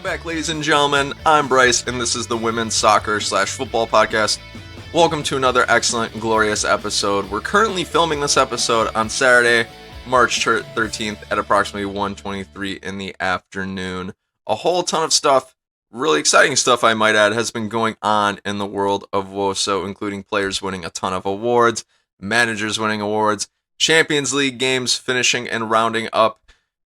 back, ladies and gentlemen. I'm Bryce, and this is the Women's Soccer/Football Podcast. Welcome to another excellent and glorious episode. We're currently filming this episode on Saturday, March 13th at approximately 1:23 in the afternoon. A whole ton of stuff, really exciting stuff I might add, has been going on in the world of WOSO, including players winning a ton of awards, managers winning awards, Champions League games finishing and rounding up,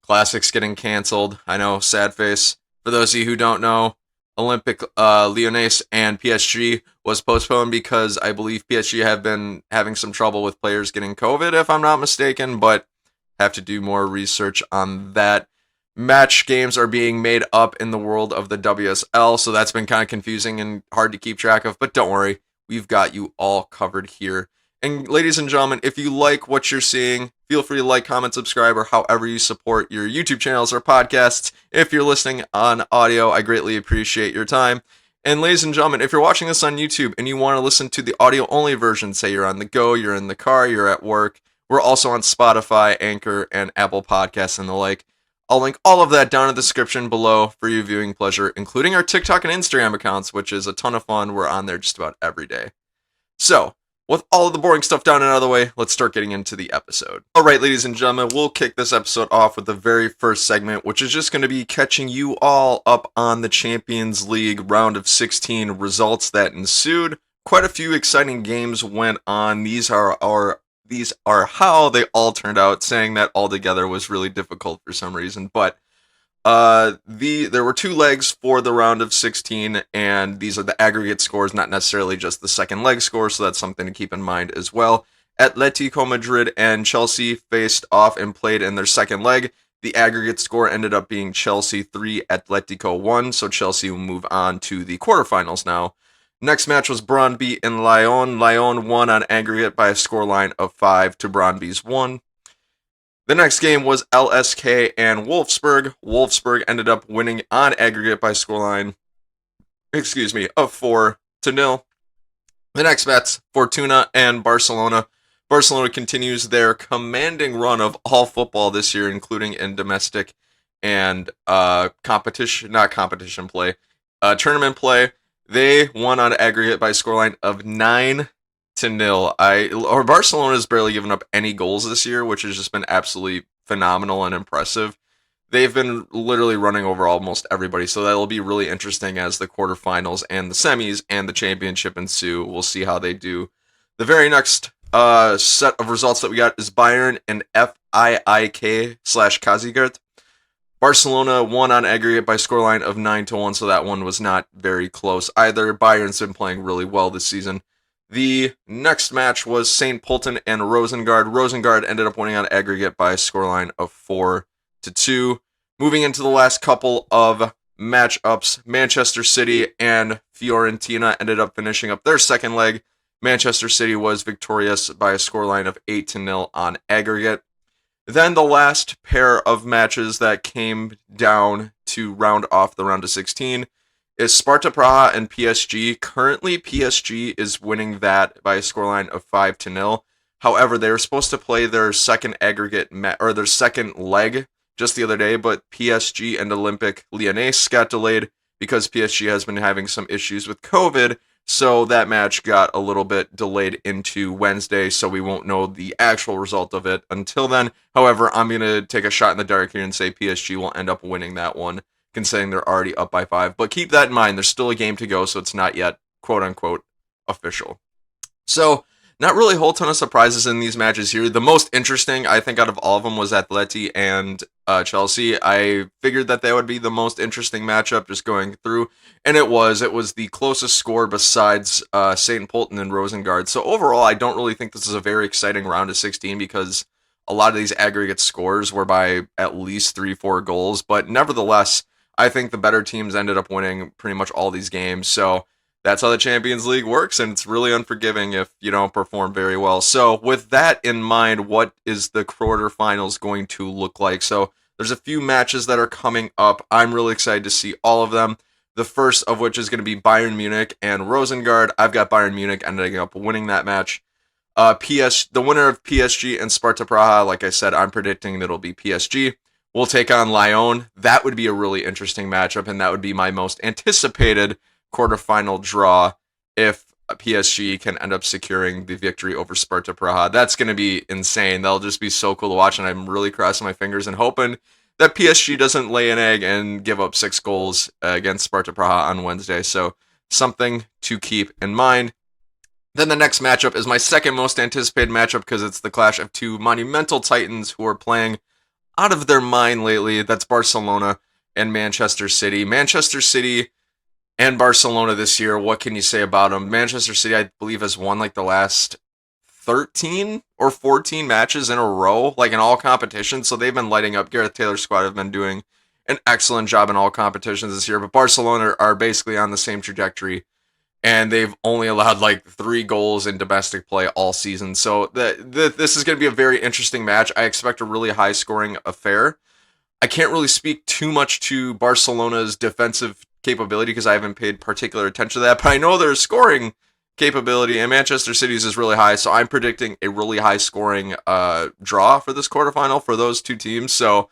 classics getting canceled. I know, sad face. For those of you who don't know, Olympic Lyonnais and PSG was postponed because I believe PSG have been having some trouble with players getting COVID, if I'm not mistaken, but have to do more research on that. Match games are being made up in the world of the WSL, so that's been kind of confusing and hard to keep track of, but don't worry, we've got you all covered here. And ladies and gentlemen, if you like what you're seeing, feel free to like, comment, subscribe, or however you support your YouTube channels or podcasts. If you're listening on audio, I greatly appreciate your time. And ladies and gentlemen, if you're watching this on YouTube and you want to listen to the audio-only version, say you're on the go, you're in the car, you're at work, we're also on Spotify, Anchor, and Apple Podcasts and the like. I'll link all of that down in the description below for your viewing pleasure, including our TikTok and Instagram accounts, which is a ton of fun. We're on there just about every day. So, with all of the boring stuff done and out of the way, let's start getting into the episode. Alright, ladies and gentlemen, we'll kick this episode off with the very first segment, which is just going to be catching you all up on the Champions League round of 16 results that ensued. Quite a few exciting games went on. These are how they all turned out, saying that all together was really difficult for some reason, but there were two legs for the round of 16, and these are the aggregate scores, not necessarily just the second leg score, so that's something to keep in mind as well. Atletico Madrid and Chelsea faced off and played in their second leg. The aggregate score ended up being Chelsea 3, Atletico 1, so Chelsea will move on to the quarterfinals now. Next match was Brøndby and Lyon. Lyon won on aggregate by a scoreline of 5 to Brøndby's 1. The next game was LSK and Wolfsburg. Wolfsburg ended up winning on aggregate by scoreline, of 4 to 0. The next match, Fortuna and Barcelona. Barcelona continues their commanding run of all football this year, including in domestic and tournament play. They won on aggregate by a scoreline of 9 to 0. Barcelona has barely given up any goals this year, which has just been absolutely phenomenal and impressive. They've been literally running over almost everybody, so that'll be really interesting as the quarterfinals and the semis and the championship ensue. We'll see how they do. The very next set of results that we got is Bayern and FIIK/Kazigert. Barcelona won on aggregate by scoreline of 9 to 1, so that one was not very close either. Bayern's been playing really well this season. The next match was St. Pölten and Rosengard. Rosengard ended up winning on aggregate by a scoreline of 4 to 2. Moving into the last couple of matchups, Manchester City and Fiorentina ended up finishing up their second leg. Manchester City was victorious by a scoreline of 8 to 0 on aggregate. Then the last pair of matches that came down to round off the round of 16 is Sparta Praha and PSG. Currently, PSG is winning that by a scoreline of 5 to 0. However, they were supposed to play their second their second leg just the other day, but PSG and Olympic Lyonnais got delayed because PSG has been having some issues with COVID. So that match got a little bit delayed into Wednesday, so we won't know the actual result of it until then. However, I'm going to take a shot in the dark here and say PSG will end up winning that one, considering they're already up by 5. But keep that in mind, there's still a game to go, so it's not yet, quote-unquote, official. So, not really a whole ton of surprises in these matches here. The most interesting, I think, out of all of them was Atleti and Chelsea. I figured that would be the most interesting matchup just going through, and it was. It was the closest score besides St. Pölten and Rosengard. So overall, I don't really think this is a very exciting round of 16 because a lot of these aggregate scores were by at least 3-4 goals, but nevertheless, I think the better teams ended up winning pretty much all these games. So that's how the Champions League works, and it's really unforgiving if you don't perform very well. So with that in mind, what is the quarterfinals going to look like? So there's a few matches that are coming up. I'm really excited to see all of them. The first of which is going to be Bayern Munich and Rosengard. I've got Bayern Munich ending up winning that match. The winner of PSG and Sparta Praha, like I said, I'm predicting it'll be PSG. will take on Lyon. That would be a really interesting matchup, and that would be my most anticipated quarterfinal draw if PSG can end up securing the victory over Sparta Praha. That's going to be insane. That'll just be so cool to watch, and I'm really crossing my fingers and hoping that PSG doesn't lay an egg and give up 6 goals against Sparta Praha on Wednesday. So something to keep in mind. Then the next matchup is my second most anticipated matchup because it's the clash of two monumental titans who are playing out of their mind lately. That's Barcelona and Manchester City. Manchester City and Barcelona this year, what can you say about them? Manchester City, I believe, has won like the last 13 or 14 matches in a row, like in all competitions. So they've been lighting up. Gareth Taylor's squad have been doing an excellent job in all competitions this year. But Barcelona are basically on the same trajectory, and they've only allowed like 3 goals in domestic play all season. So this is going to be a very interesting match. I expect a really high-scoring affair. I can't really speak too much to Barcelona's defensive capability because I haven't paid particular attention to that, but I know their scoring capability, and Manchester City's is really high, so I'm predicting a really high-scoring draw for this quarterfinal for those two teams. So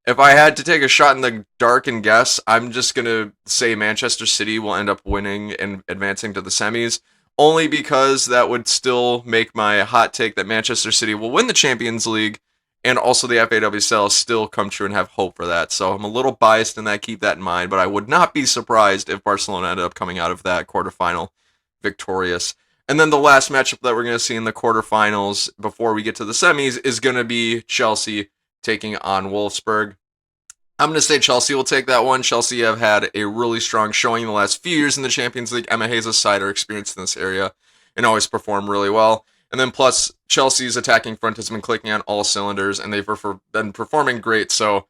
if I had to take a shot in the dark and guess, I'm just going to say Manchester City will end up winning and advancing to the semis, only because that would still make my hot take that Manchester City will win the Champions League and also the FAWSL still come true and have hope for that. So I'm a little biased in that, keep that in mind, but I would not be surprised if Barcelona ended up coming out of that quarterfinal victorious. And then the last matchup that we're going to see in the quarterfinals before we get to the semis is going to be Chelsea taking on Wolfsburg. I'm going to say Chelsea will take that one. Chelsea have had a really strong showing in the last few years in the Champions League. Emma Hayes' side are experienced in this area and always perform really well. And then plus, Chelsea's attacking front has been clicking on all cylinders, and they've been performing great. So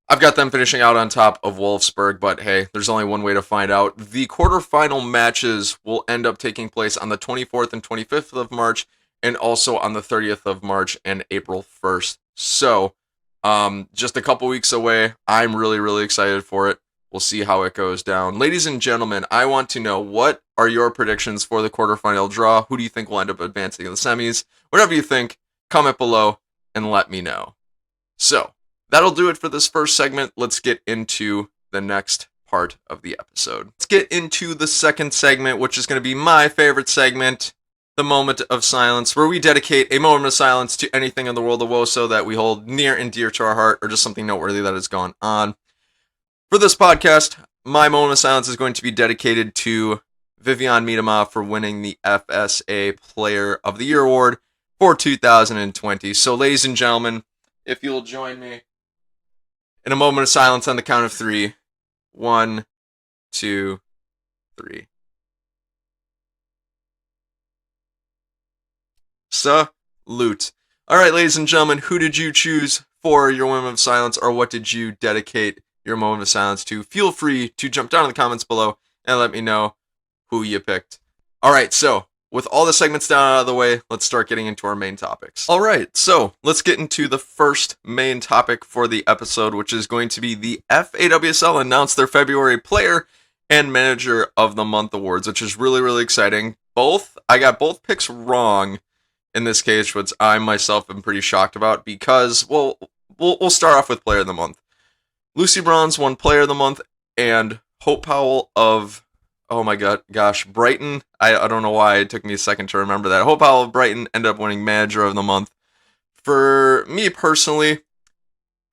I've got them finishing out on top of Wolfsburg, but hey, there's only one way to find out. The quarterfinal matches will end up taking place on the 24th and 25th of March, and also on the 30th of March and April 1st. So just a couple weeks away. I'm really, really excited for it. We'll see how it goes down. Ladies and gentlemen, I want to know, what are your predictions for the quarterfinal draw? Who do you think will end up advancing in the semis? Whatever you think, comment below and let me know. So, that'll do it for this first segment. Let's get into the next part of the episode. Let's get into the second segment, which is going to be my favorite segment, the moment of silence, where we dedicate a moment of silence to anything in the world of WOSO that we hold near and dear to our heart, or just something noteworthy that has gone on. For this podcast, my moment of silence is going to be dedicated to Vivian Miedema for winning the Fsa Player of the Year award for 2020. So, ladies and gentlemen, if you'll join me in a moment of silence on the count of 3. 1, 2, 3. Salute. All right, ladies and gentlemen, who did you choose for your moment of silence, or what did you dedicate your moment of silence to? Feel free to jump down in the comments below and let me know who you picked. All right, so with all the segments down out of the way, let's start getting into our main topics. All right, so let's get into the first main topic for the episode, which is going to be the FAWSL announced their February Player and Manager of the Month awards, which is really, really exciting. I got both picks wrong in this case, which I myself am pretty shocked about because, well, we'll start off with Player of the Month. Lucy Bronze won Player of the Month, and Hope Powell of, oh my gosh, Brighton. I don't know why it took me a second to remember that. Hope Powell of Brighton ended up winning Manager of the Month. For me personally,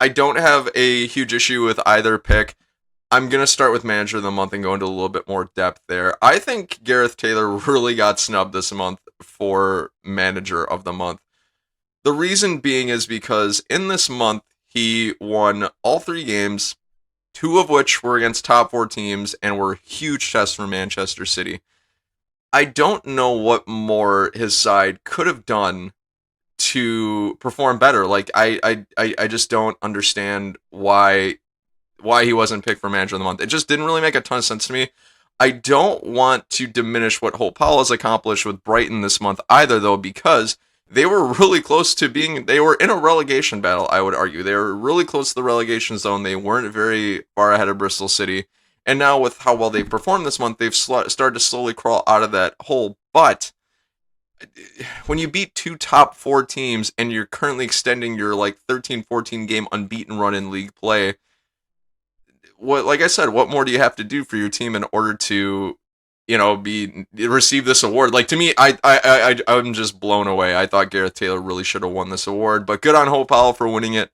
I don't have a huge issue with either pick. I'm going to start with Manager of the Month and go into a little bit more depth there. I think Gareth Taylor really got snubbed this month for Manager of the Month. The reason being is because in this month, he won all 3 games, 2 of which were against top 4 teams and were huge tests for Manchester City. I don't know what more his side could have done to perform better. Like, I just don't understand why he wasn't picked for Manager of the Month. It just didn't really make a ton of sense to me. I don't want to diminish what Hope Powell has accomplished with Brighton this month either, though, because they were really close to they were in a relegation battle, I would argue. They were really close to the relegation zone. They weren't very far ahead of Bristol City. And now with how well they've performed this month, they've started to slowly crawl out of that hole. But when you beat two top four teams and you're currently extending your like 13-14 game unbeaten run in league play, what, like I said, what more do you have to do for your team in order to, be receive this award? Like, to me, I'm just blown away. I thought Gareth Taylor really should have won this award, but good on Hope Powell for winning it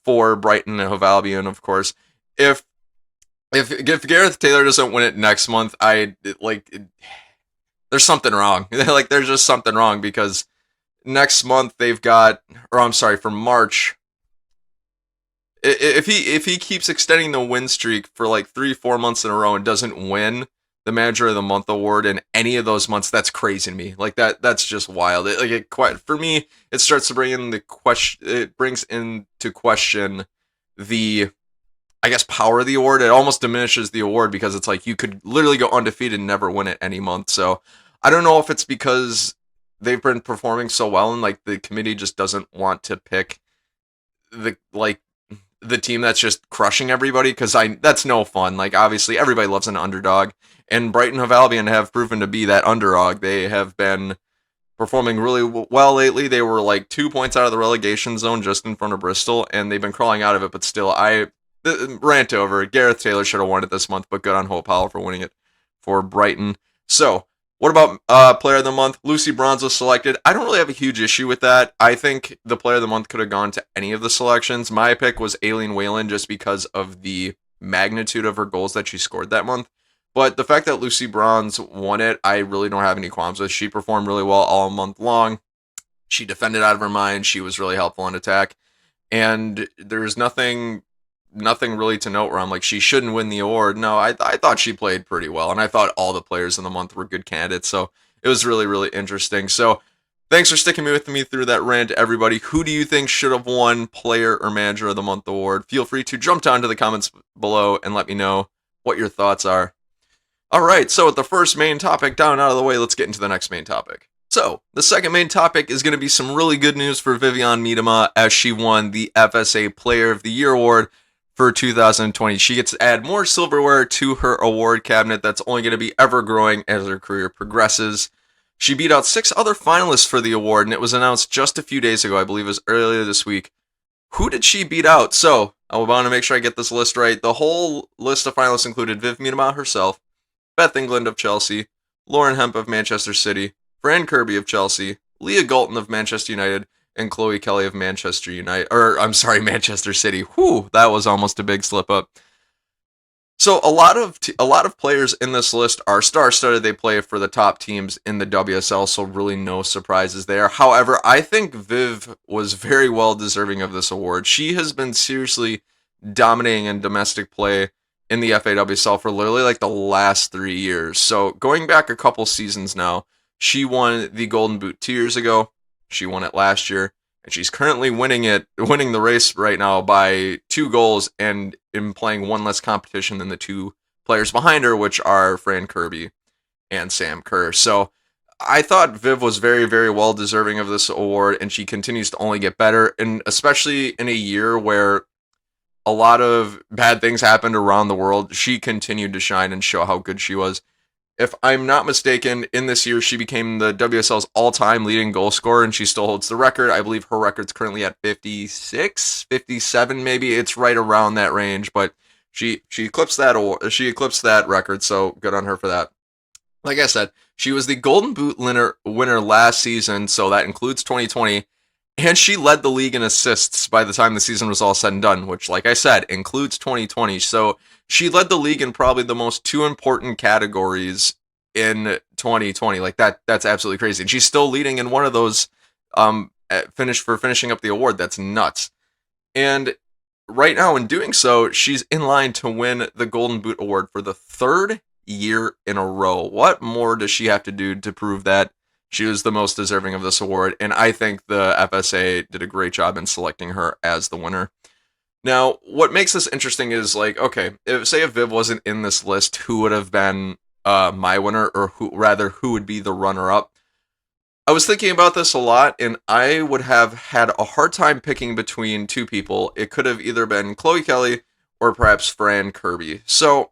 for Brighton and Hove Albion, of course. If if Gareth Taylor doesn't win it next month, there's something wrong. Like, there's just something wrong, because next month they've got, or I'm sorry, for March, if he keeps extending the win streak for like 3-4 months in a row and doesn't win the Manager of the Month award in any of those months, that's crazy to me. Like, that's just wild. For me, it starts to bring in the question. It brings into question the, I guess, power of the award. It almost diminishes the award, because it's like you could literally go undefeated and never win it any month. So I don't know if it's because they've been performing so well and like the committee just doesn't want to pick the team that's just crushing everybody, because that's no fun. Like, obviously everybody loves an underdog, and Brighton Hove Albion have proven to be that underdog. They have been performing really well lately. They were like 2 points out of the relegation zone, just in front of Bristol, and they've been crawling out of it. But still, rant over. Gareth Taylor should have won it this month, but good on Hope Powell for winning it for Brighton. So, what about Player of the Month? Lucy Bronze was selected. I don't really have a huge issue with that. I think the Player of the Month could have gone to any of the selections. My pick was Aileen Whalen, just because of the magnitude of her goals that she scored that month. But the fact that Lucy Bronze won it, I really don't have any qualms with. She performed really well all month long. She defended out of her mind. She was really helpful in attack. And there's nothing really to note where I'm like, she shouldn't win the award. No, I thought she played pretty well, and I thought all the players in the month were good candidates, so it was really, really interesting. So thanks for sticking with me through that rant, everybody. Who do you think should have won Player or Manager of the Month award? Feel free to jump down to the comments below and let me know what your thoughts are. All right, so with the first main topic down out of the way, let's get into the next main topic. So, the second main topic is going to be some really good news for Vivianne Miedema, as she won the FSA Player of the Year award for 2020. She gets to add more silverware to her award cabinet that's only going to be ever growing as her career progresses. She beat out 6 other finalists for the award, and it was announced just a few days ago. I believe it was earlier this week. Who did she beat out? So, I want to make sure I get this list right. The whole list of finalists included Viv Miedema herself, Beth England of Chelsea, Lauren Hemp of Manchester City, Fran Kirby of Chelsea, Leah Galton of Manchester United, and Chloe Kelly of Manchester Manchester City. Whew, that was almost a big slip up. So a lot of players in this list are star-studded. They play for the top teams in the WSL, so really no surprises there. However, I think Viv was very well deserving of this award. She has been seriously dominating in domestic play in the FAWSL for literally like the last 3 years. So going back a couple seasons now, she won the Golden Boot 2 years ago. She won it last year, and she's currently winning the race right now by 2 goals and in playing one less competition than the 2 players behind her, which are Fran Kirby and Sam Kerr. So I thought Viv was very, very well deserving of this award, and she continues to only get better, and especially in a year where a lot of bad things happened around the world, she continued to shine and show how good she was. If I'm not mistaken, in this year, she became the WSL's all-time leading goal scorer, and she still holds the record. I believe her record's currently at 56, 57 maybe. It's right around that range, but she eclipsed that record, so good on her for that. Like I said, she was the Golden Boot winner last season, so that includes 2020, and she led the league in assists by the time the season was all said and done, which, like I said, includes 2020. So she led the league in probably the most 2 important categories in 2020. Like, that's absolutely crazy. And she's still leading in one of those finishing up the award. That's nuts. And right now, in doing so, she's in line to win the Golden Boot award for the 3rd year in a row. What more does she have to do to prove that she was the most deserving of this award? And I think the FSA did a great job in selecting her as the winner. Now, what makes this interesting is, like, okay, if Viv wasn't in this list, who would have been my winner, or who would be the runner-up? I was thinking about this a lot, and I would have had a hard time picking between 2 people. It could have either been Chloe Kelly or perhaps Fran Kirby. So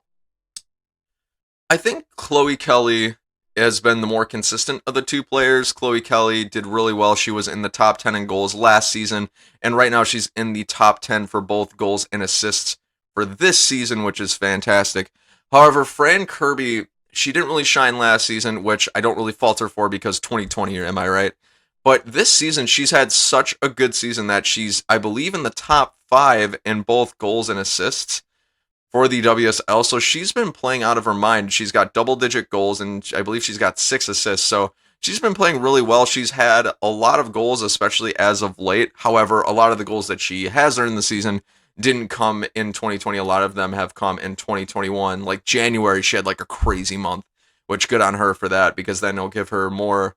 I think Chloe Kelly has been the more consistent of the two players. Chloe Kelly did really well. She was in the top 10 in goals last season, and right now she's in the top 10 for both goals and assists for this season, which is fantastic. However, Fran Kirby, she didn't really shine last season, which I don't really fault her for because 2020, am I right? But this season, she's had such a good season that she's, I believe, in the top 5 in both goals and assists for the WSL. So she's been playing out of her mind. She's got double-digit goals, and I believe she's got 6 assists. So she's been playing really well. She's had a lot of goals, especially as of late. However, a lot of the goals that she has earned in the season didn't come in 2020. A lot of them have come in 2021. Like January, she had like a crazy month, which good on her for that, because then it'll give her more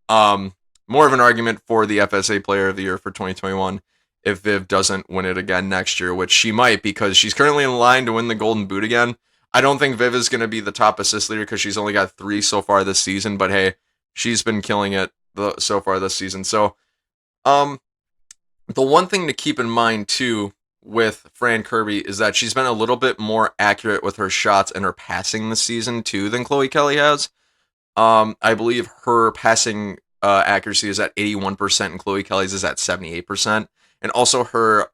of an argument for the FSA Player of the Year for 2021 if Viv doesn't win it again next year, which she might, because she's currently in line to win the Golden Boot again. I don't think Viv is going to be the top assist leader because she's only got 3 so far this season, but hey, she's been killing it so far this season. So, the one thing to keep in mind too with Fran Kirby is that she's been a little bit more accurate with her shots and her passing this season too than Chloe Kelly has. I believe her passing accuracy is at 81%, and Chloe Kelly's is at 78%. And also her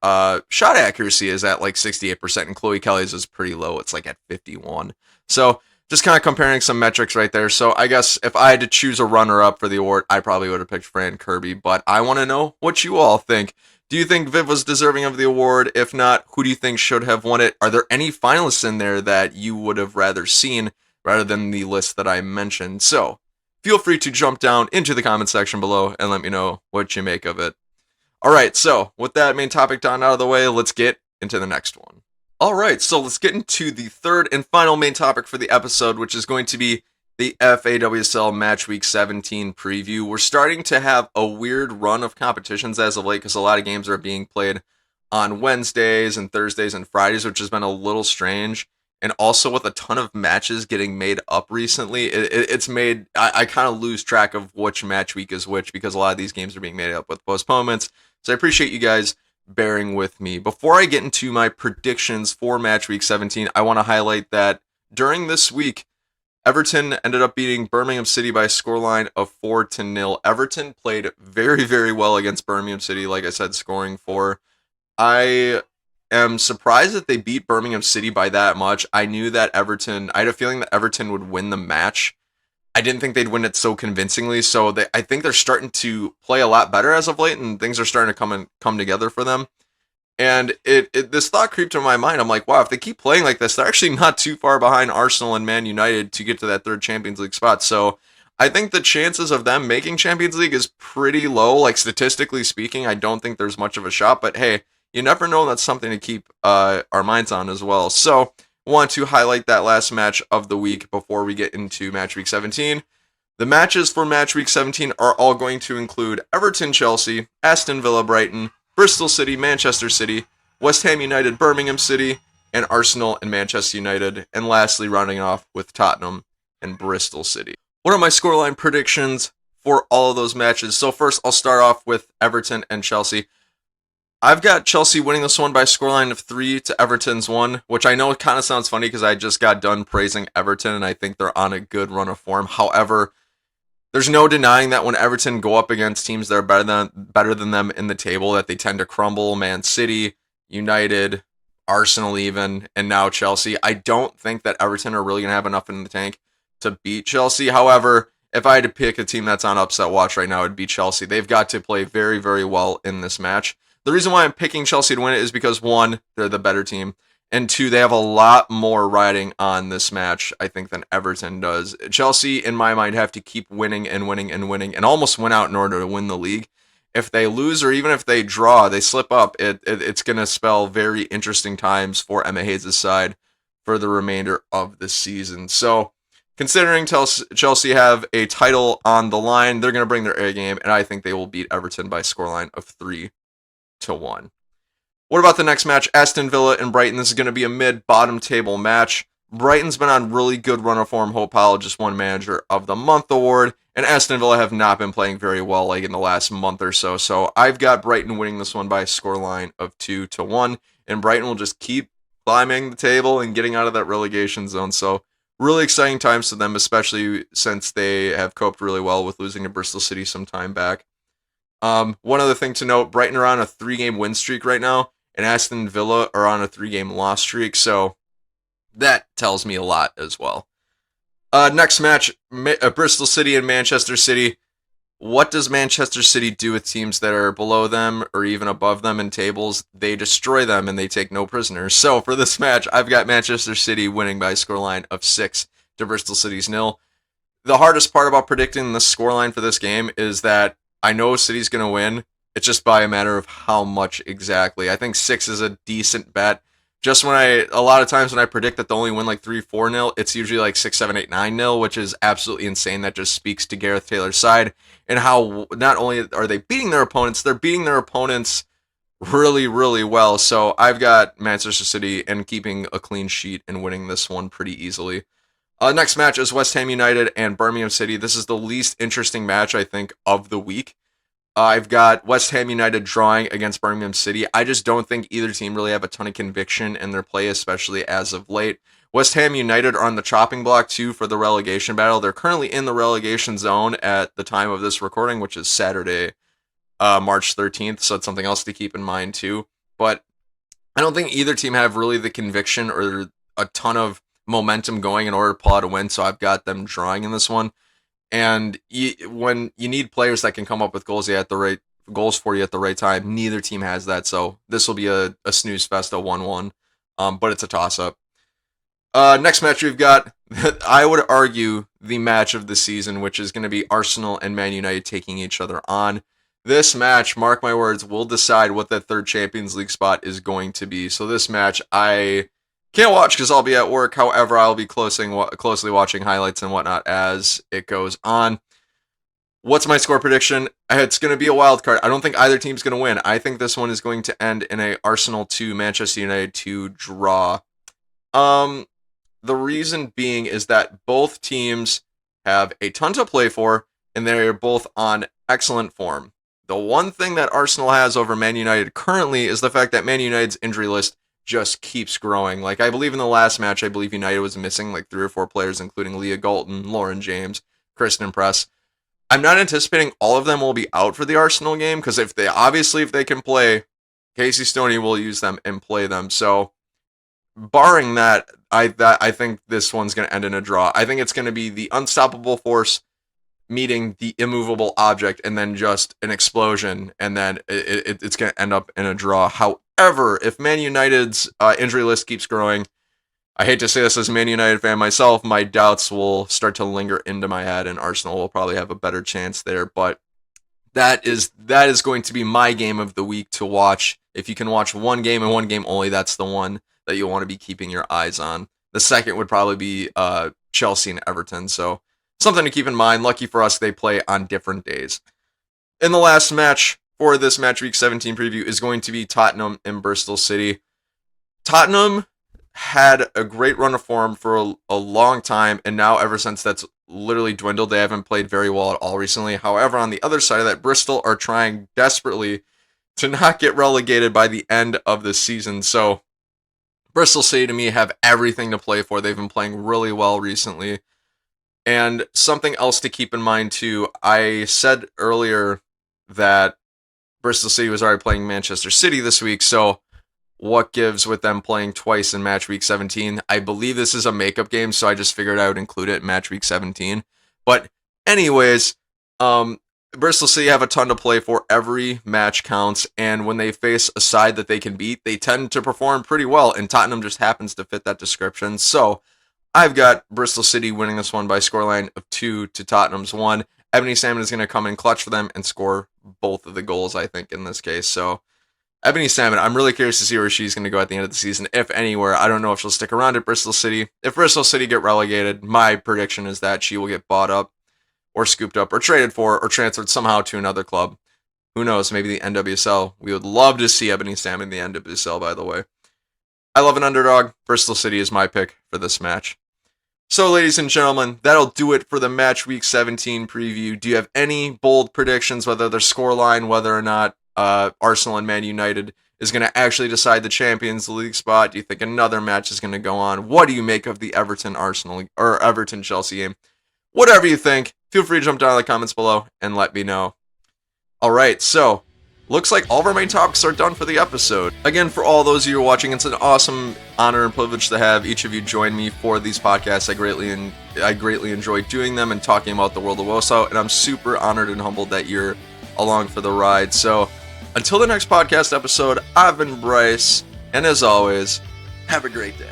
shot accuracy is at like 68%, and Chloe Kelly's is pretty low. It's like at 51. So just kind of comparing some metrics right there. So I guess if I had to choose a runner-up for the award, I probably would have picked Fran Kirby. But I want to know what you all think. Do you think Viv was deserving of the award? If not, who do you think should have won it? Are there any finalists in there that you would have rather seen rather than the list that I mentioned? So feel free to jump down into the comment section below and let me know what you make of it. Alright, so with that main topic done out of the way, let's get into the next one. Alright, so let's get into the third and final main topic for the episode, which is going to be the FAWSL Match Week 17 preview. We're starting to have a weird run of competitions as of late because a lot of games are being played on Wednesdays and Thursdays and Fridays, which has been a little strange. And also with a ton of matches getting made up recently, it's made, I kind of lose track of which match week is which because a lot of these games are being made up with postponements. So I appreciate you guys bearing with me. Before I get into my predictions for match week 17, I want to highlight that during this week, Everton ended up beating Birmingham City by a scoreline of 4-0. Everton played very, very well against Birmingham City, like I said, scoring 4. I am surprised that they beat Birmingham City by that much. I knew that I had a feeling that Everton would win the match. I didn't think they'd win it so convincingly, so I think they're starting to play a lot better as of late, and things are starting to come together for them. And this thought creeped into my mind. I'm like, wow, if they keep playing like this, they're actually not too far behind Arsenal and Man United to get to that third Champions League spot. So I think the chances of them making Champions League is pretty low. Like, statistically speaking, I don't think there's much of a shot, but hey, you never know. That's something to keep our minds on as well. So want to highlight that last match of the week before we get into match week 17. The matches for match week 17 are all going to include Everton Chelsea, Aston Villa Brighton, Bristol City Manchester City, West Ham United Birmingham City, and Arsenal and Manchester United, and lastly rounding off with Tottenham and Bristol City. What are my scoreline predictions for all of those matches? So first, I'll start off with Everton and Chelsea. I've got Chelsea winning this one by a scoreline of 3 to Everton's 1, which I know kind of sounds funny because I just got done praising Everton and I think they're on a good run of form. However, there's no denying that when Everton go up against teams that are better than them in the table, that they tend to crumble. Man City, United, Arsenal even, and now Chelsea. I don't think that Everton are really going to have enough in the tank to beat Chelsea. However, if I had to pick a team that's on upset watch right now, it'd be Chelsea. They've got to play very, very well in this match. The reason why I'm picking Chelsea to win it is because, 1, they're the better team, and 2, they have a lot more riding on this match, I think, than Everton does. Chelsea, in my mind, have to keep winning and winning and winning, and almost win out in order to win the league. If they lose, or even if they draw, they slip up, it's going to spell very interesting times for Emma Hayes' side for the remainder of the season. So, considering Chelsea have a title on the line, they're going to bring their A game, and I think they will beat Everton by a scoreline of 3-1. What about the next match? Aston Villa and Brighton. This is going to be a mid-bottom table match. Brighton's been on really good run of form. Hope Powell just won Manager of the Month award, and Aston Villa have not been playing very well like in the last month or so. So I've got Brighton winning this one by a scoreline of 2-1, and Brighton will just keep climbing the table and getting out of that relegation zone. So really exciting times for them, especially since they have coped really well with losing to Bristol City some time back. One other thing to note, Brighton are on a 3-game win streak right now, and Aston Villa are on a 3-game loss streak, so that tells me a lot as well. Next match, Bristol City and Manchester City. What does Manchester City do with teams that are below them or even above them in tables? They destroy them and they take no prisoners. So for this match, I've got Manchester City winning by a scoreline of 6 to Bristol City's 0. The hardest part about predicting the scoreline for this game is that I know City's going to win. It's just by a matter of how much exactly. I think 6 is a decent bet. Just a lot of times when I predict that they'll only win like 3-4-0, it's usually like 6-7-8-9-0, which is absolutely insane. That just speaks to Gareth Taylor's side and how not only are they beating their opponents, they're beating their opponents really, really well. So I've got Manchester City and keeping a clean sheet and winning this one pretty easily. Next match is West Ham United and Birmingham City. This is the least interesting match, I think, of the week. I've got West Ham United drawing against Birmingham City. I just don't think either team really have a ton of conviction in their play, especially as of late. West Ham United are on the chopping block, too, for the relegation battle. They're currently in the relegation zone at the time of this recording, which is Saturday, March 13th, so it's something else to keep in mind, too. But I don't think either team have really the conviction or a ton of momentum going in order to pull out a win, so I've got them drawing in this one. And when you need players that can come up with goals for you at the right time, neither team has that. So this will be a snooze fest, a 1-1, but it's a toss-up. Next match we've got, I would argue, the match of the season, which is going to be Arsenal and Man United taking each other on. This match, mark my words, will decide what the third Champions League spot is going to be. So this match, I can't watch because I'll be at work. However, I'll be closely watching highlights and whatnot as it goes on. What's my score prediction? It's going to be a wild card. I don't think either team's going to win. I think this one is going to end in a Arsenal 2, Manchester United 2 draw. The reason being is that both teams have a ton to play for, and they're both on excellent form. The one thing that Arsenal has over Man United currently is the fact that Man United's injury list just keeps growing. Like, I believe in the last match, I believe United was missing like 3 or 4 players, including Leah Galton, Lauren James, Kristen Press. I'm not anticipating all of them will be out for the Arsenal game, because if they can play, Casey Stoney will use them and play them. So, barring that, I think this one's going to end in a draw. I think it's going to be the unstoppable force meeting the immovable object, and then just an explosion, and then it's going to end up in a draw. However, if Man United's injury list keeps growing, I hate to say this as a Man United fan myself, my doubts will start to linger into my head, and Arsenal will probably have a better chance there. But that is going to be my game of the week to watch. If you can watch one game and one game only, that's the one that you'll want to be keeping your eyes on. The second would probably be Chelsea and Everton. So something to keep in mind. Lucky for us, they play on different days. In the last match for this Match Week 17 preview is going to be Tottenham and Bristol City. Tottenham had a great run of form for a long time, and now ever since that's literally dwindled, they haven't played very well at all recently. However, on the other side of that, Bristol are trying desperately to not get relegated by the end of the season. So Bristol City, to me, have everything to play for. They've been playing really well recently. And something else to keep in mind, too, I said earlier that Bristol City was already playing Manchester City this week, so what gives with them playing twice in Match Week 17? I believe this is a makeup game, so I just figured I would include it in Match Week 17. But anyways, Bristol City have a ton to play for. Every match counts, and when they face a side that they can beat, they tend to perform pretty well, and Tottenham just happens to fit that description. So I've got Bristol City winning this one by scoreline of 2 to Tottenham's 1. Ebony Salmon is going to come in clutch for them and score both of the goals, I think, in this case. So Ebony Salmon, I'm really curious to see where she's going to go at the end of the season, if anywhere. I don't know if she'll stick around at Bristol City. If Bristol City get relegated, my prediction is that she will get bought up or scooped up or traded for or transferred somehow to another club. Who knows, maybe the NWSL. We would love to see Ebony Salmon in the NWSL, by the way. I love an underdog. Bristol City is my pick for this match. So, ladies and gentlemen, that'll do it for the Match Week 17 preview. Do you have any bold predictions, whether they're scoreline, whether or not Arsenal and Man United is going to actually decide the Champions League spot? Do you think another match is going to go on? What do you make of the Everton-Arsenal or Everton-Chelsea game? Whatever you think, feel free to jump down in the comments below and let me know. All right, so looks like all of our main topics are done for the episode. Again, for all those of you who are watching, it's an awesome honor and privilege to have each of you join me for these podcasts. I greatly enjoy doing them and talking about the world of WOSO, and I'm super honored and humbled that you're along for the ride. So until the next podcast episode, I've been Bryce, and as always, have a great day.